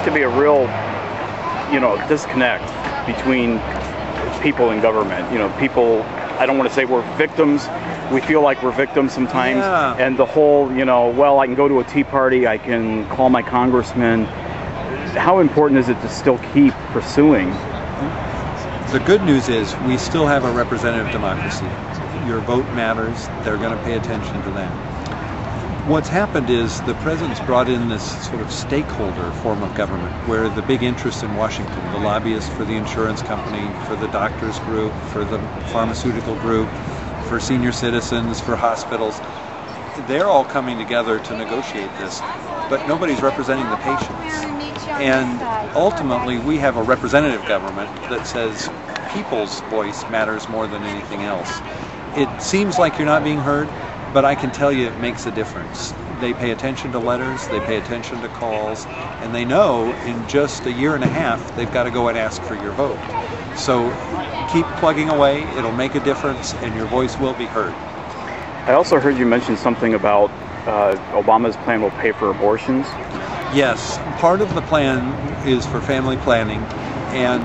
to be a real, disconnect between people and government. People, I don't want to say we're victims. We feel like we're victims sometimes. Yeah. And the whole, well, I can go to a tea party, I can call my congressman. How important is it to still keep pursuing? The good news is we still have a representative democracy. Your vote matters. They're going to pay attention to that. What's happened is the president's brought in this sort of stakeholder form of government where the big interests in Washington, the lobbyists for the insurance company, for the doctors group, for the pharmaceutical group, for senior citizens, for hospitals, they're all coming together to negotiate this, but nobody's representing the patients. And ultimately, we have a representative government that says people's voice matters more than anything else. It seems like you're not being heard, but I can tell you it makes a difference. They pay attention to letters, they pay attention to calls, and they know in just a year and a half they've got to go and ask for your vote. So keep plugging away, it'll make a difference, and your voice will be heard. I also heard you mention something about Obama's plan will pay for abortions. Yes, part of the plan is for family planning, and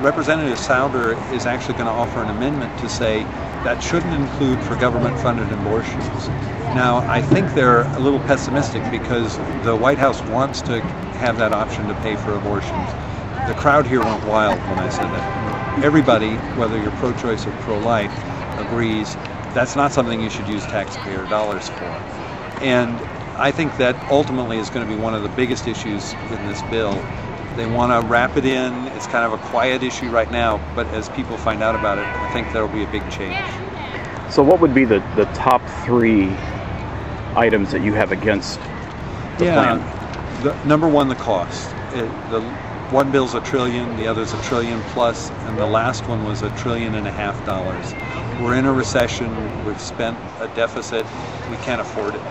Representative Souder is actually going to offer an amendment to say that shouldn't include for government-funded abortions. Now, I think they're a little pessimistic because the White House wants to have that option to pay for abortions. The crowd here went wild when I said that. Everybody, whether you're pro-choice or pro-life, agrees that's not something you should use taxpayer dollars for. And I think that ultimately is going to be one of the biggest issues in this bill. They want to wrap it in. It's kind of a quiet issue right now, but as people find out about it, I think there'll be a big change. So what would be the top 3 items that you have against the plan? Number one, the cost. The one bill's $1 trillion, the other's $1 trillion plus, and the last one was $1.5 trillion. We're in a recession. We've spent a deficit. We can't afford it.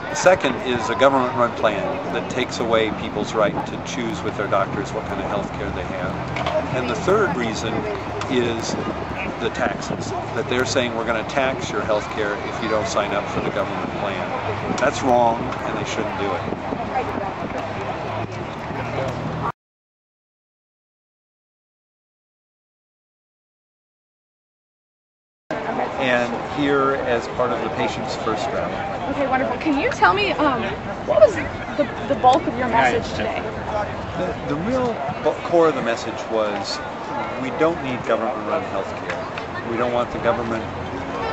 The second is a government-run plan that takes away people's right to choose with their doctors what kind of health care they have. And the third reason is the taxes, that they're saying we're going to tax your health care if you don't sign up for the government plan. That's wrong, and they shouldn't do it. And here as part of the Patients First rally. Okay, wonderful. Can you tell me what was the bulk of your message today? The real core of the message was we don't need government-run health care. We don't want the government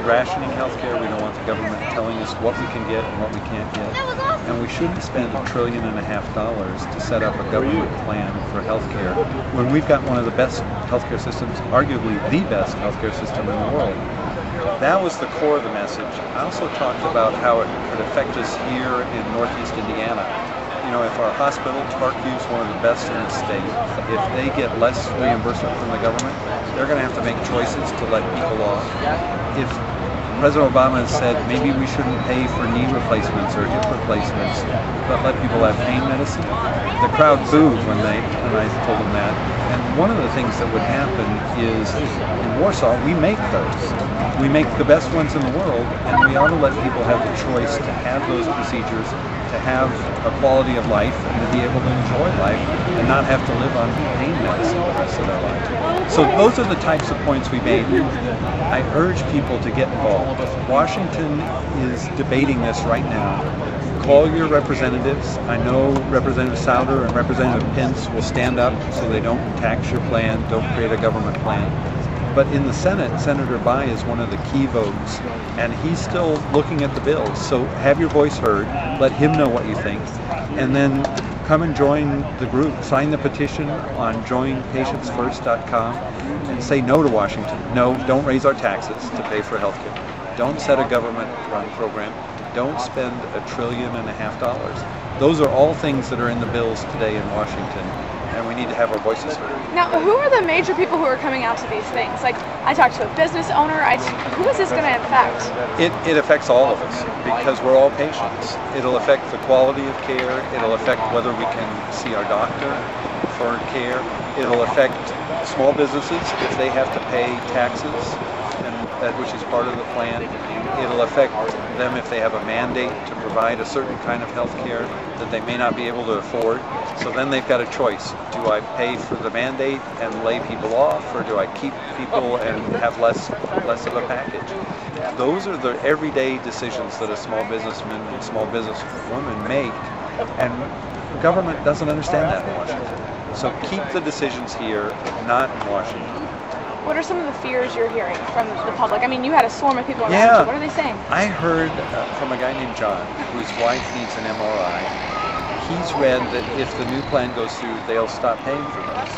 rationing health care. We don't want the government telling us what we can get and what we can't get. And we shouldn't spend $1.5 trillion to set up a government plan for health care when we've got one of the best healthcare systems, arguably the best healthcare system in the world. That was the core of the message. I also talked about how it could affect us here in Northeast Indiana. You know, if our hospital, Parkview, is one of the best in the state, if they get less reimbursement from the government, they're going to have to make choices to let people off. If President Obama has said maybe we shouldn't pay for knee replacements or hip replacements, but let people have pain medicine, the crowd booed when I told them that. And one of the things that would happen is in Warsaw, we make those. We make the best ones in the world, and we ought to let people have the choice to have those procedures, to have a quality of life, and to be able to enjoy life and not have to live on pain medicine the rest of their life. So those are the types of points we made. I urge people to get involved. Washington is debating this right now. Call your representatives. I know Representative Souder and Representative Pence will stand up so they don't tax your plan, don't create a government plan. But in the Senate, Senator Bai is one of the key votes, and he's still looking at the bills. So have your voice heard, let him know what you think, and then come and join the group. Sign the petition on joinpatientsfirst.com and say no to Washington. No, don't raise our taxes to pay for health care. Don't set a government-run program. Don't spend $1.5 trillion. Those are all things that are in the bills today in Washington, and we need to have our voices heard. Now, who are the major people who are coming out to these things? Like, I talked to a business owner. Who is this going to affect? It affects all of us because we're all patients. It'll affect the quality of care. It'll affect whether we can see our doctor for care. It'll affect small businesses if they have to pay taxes. And which is part of the plan. It'll affect them if they have a mandate to provide a certain kind of health care that they may not be able to afford. So then they've got a choice. Do I pay for the mandate and lay people off, or do I keep people and have less of a package? Those are the everyday decisions that a small businessman and small businesswoman make, and government doesn't understand that in Washington. So keep the decisions here, not in Washington. What are some of the fears you're hearing from the public? I mean, you had a swarm of people around you. What are they saying? I heard from a guy named John, whose wife needs an MRI. He's read that if the new plan goes through, they'll stop paying for this.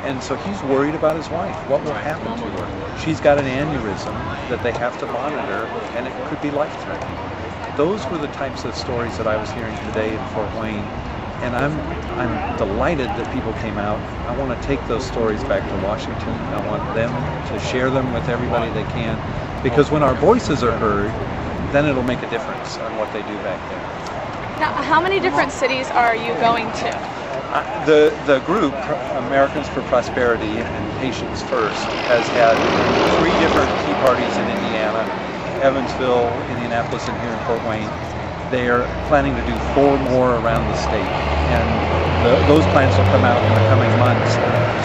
And so he's worried about his wife. What will happen to her? She's got an aneurysm that they have to monitor, and it could be life-threatening. Those were the types of stories that I was hearing today in Fort Wayne. And I'm delighted that people came out. I want to take those stories back to Washington. I want them to share them with everybody they can, because when our voices are heard, then it'll make a difference on what they do back there. Now, how many different cities are you going to? The group, Americans for Prosperity and Patients First, has had 3 different tea parties in Indiana, Evansville, Indianapolis, and here in Fort Wayne. They are planning to do 4 more around the state, and those plans will come out in the coming months.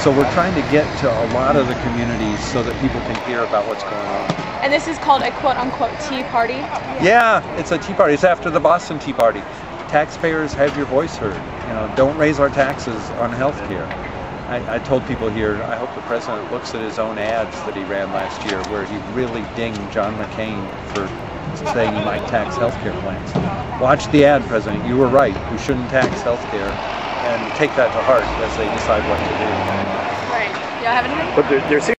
So we're trying to get to a lot of the communities so that people can hear about what's going on. And this is called a quote-unquote tea party? Yeah, it's a tea party. It's after the Boston Tea Party. Taxpayers, have your voice heard. You know, don't raise our taxes on health care. I told people here, I hope the president looks at his own ads that he ran last year, where he really dinged John McCain for saying he might tax healthcare plans. Watch the ad, President. You were right. We shouldn't tax healthcare, and take that to heart as they decide what to do. Right. Do you have anything? But there seems.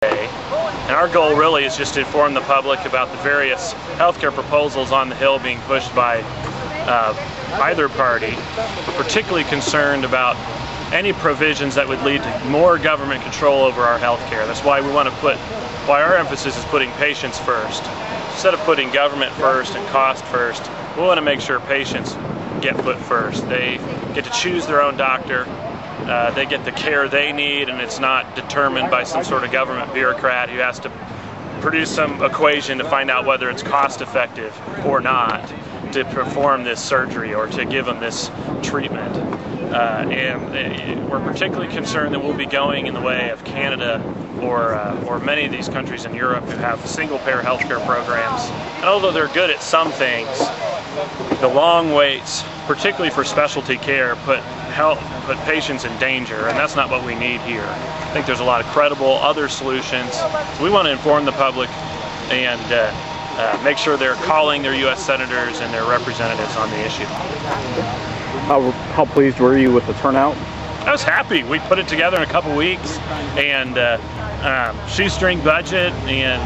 And our goal really is just to inform the public about the various healthcare proposals on the Hill being pushed by either party. We're particularly concerned about any provisions that would lead to more government control over our health care. That's why why our emphasis is putting patients first. Instead of putting government first and cost first, we want to make sure patients get put first. They get to choose their own doctor, they get the care they need, and it's not determined by some sort of government bureaucrat who has to produce some equation to find out whether it's cost effective or not to perform this surgery or to give them this treatment. And we're particularly concerned that we'll be going in the way of Canada or many of these countries in Europe who have single-payer healthcare programs. And although they're good at some things, the long waits, particularly for specialty care, put patients in danger, and that's not what we need here. I think there's a lot of credible other solutions. So we want to inform the public and make sure they're calling their U.S. senators and their representatives on the issue. How pleased were you with the turnout? I was happy. We put it together in a couple weeks, and shoestring budget, and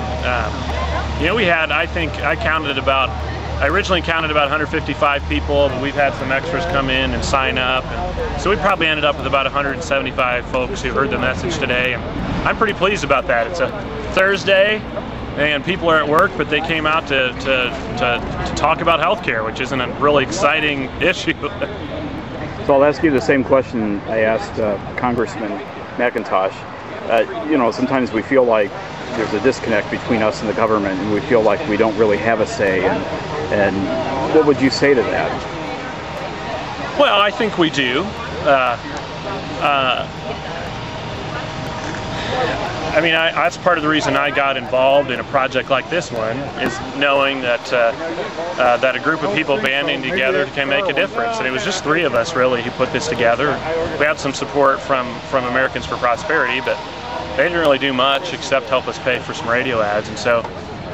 you know, we had, I originally counted about 155 people, but we've had some extras come in and sign up, and so we probably ended up with about 175 folks who heard the message today, and I'm pretty pleased about that. It's a Thursday, and people are at work, but they came out to talk about healthcare, which isn't a really exciting issue. So I'll ask you the same question I asked Congressman McIntosh. You know, sometimes we feel like there's a disconnect between us and the government, and we feel like we don't really have a say. And what would you say to that? Well, I think we do. I mean, that's part of the reason I got involved in a project like this one, is knowing that that a group of people banding together can make a difference. And it was just 3 of us really who put this together. We had some support from Americans for Prosperity, but they didn't really do much except help us pay for some radio ads. And so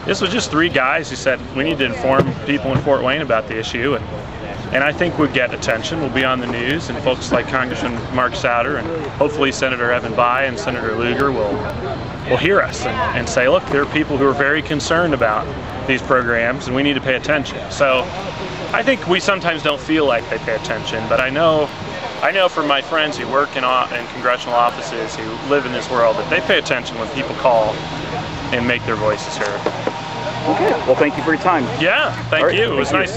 this was just 3 guys who said we need to inform people in Fort Wayne about the issue. And I think we'll get attention. We'll be on the news, and folks like Congressman Mark Souder and hopefully Senator Evan Bayh and Senator Lugar will hear us and say, look, there are people who are very concerned about these programs, and we need to pay attention. So I think we sometimes don't feel like they pay attention, but I know from my friends who work in congressional offices who live in this world that they pay attention when people call and make their voices heard. Okay. Well, thank you for your time. Yeah, thank you. It was nice.